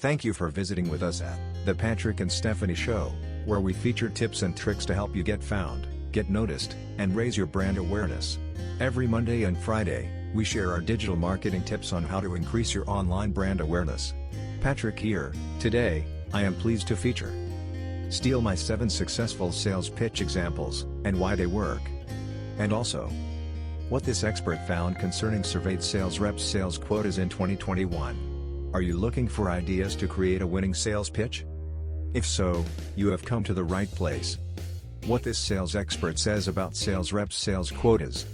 Thank you for visiting with us at The Patrick and Stephanie Show, where we feature tips and tricks to help you get found, get noticed, and raise your brand awareness. Every Monday and Friday, we share our digital marketing tips on how to increase your online brand awareness. Patrick here. Today, I am pleased to feature Steal my 7 successful sales pitch examples, and why they work. And also, what this expert found concerning surveyed sales reps' sales quotas in 2021. Are you looking for ideas to create a winning sales pitch? If so, you have come to the right place. What this sales expert says about sales reps' sales quotas.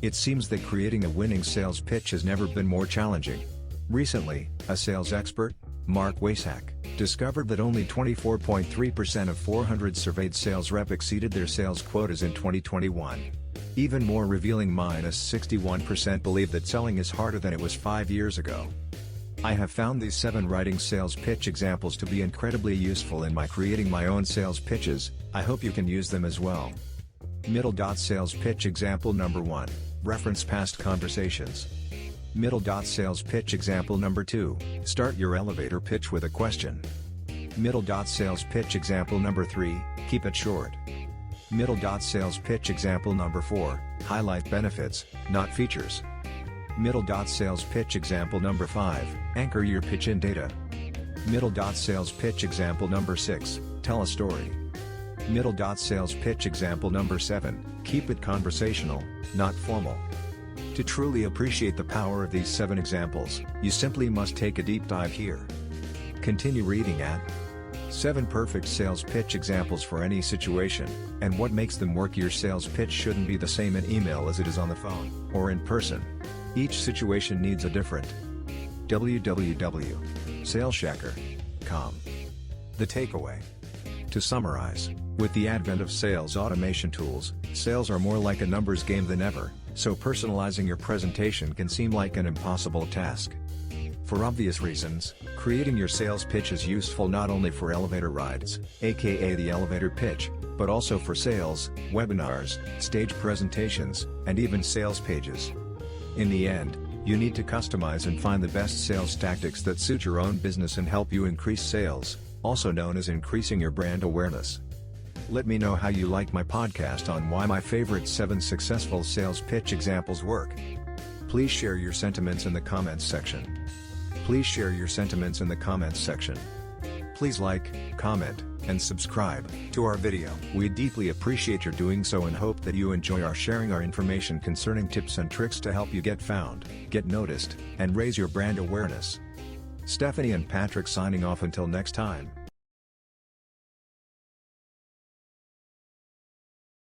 It seems that creating a winning sales pitch has never been more challenging. Recently, a sales expert, Marc Wayshack, discovered that only 24.3% of 400 surveyed sales rep exceeded their sales quotas in 2021. Even more revealing, -61% believe that selling is harder than it was 5 years ago. I have found these 7 writing sales pitch examples to be incredibly useful in creating my own sales pitches. I hope you can use them as well. Sales pitch example number 1. Reference past conversations. Sales pitch example number 2. Start your elevator pitch with a question. Sales pitch example number 3. Keep it short. Sales pitch example number 4. Highlight benefits, not features. Sales pitch example number 5. Anchor your pitch in data. Sales pitch example number 6. Tell a story. Sales pitch example number 7. Keep it conversational, not formal. To truly appreciate the power of these 7 examples, you simply must take a deep dive here. Continue reading at 7 perfect sales pitch examples for any situation, and what makes them work. Your sales pitch shouldn't be the same in email as it is on the phone, or in person. Each situation needs a different www.saleshacker.com. The takeaway. To summarize, with the advent of sales automation tools, sales are more like a numbers game than ever, so personalizing your presentation can seem like an impossible task. For obvious reasons, creating your sales pitch is useful not only for elevator rides, aka the elevator pitch, but also for sales, webinars, stage presentations, and even sales pages. In the end, you need to customize and find the best sales tactics that suit your own business and help you increase sales, also known as increasing your brand awareness. Let me know how you like my podcast on why my favorite 7 successful sales pitch examples work. Please share your sentiments in the comments section. Please like, comment, and subscribe to our video. We deeply appreciate your doing so and hope that you enjoy our sharing our information concerning tips and tricks to help you get found, get noticed, and raise your brand awareness. Stephanie and Patrick signing off until next time.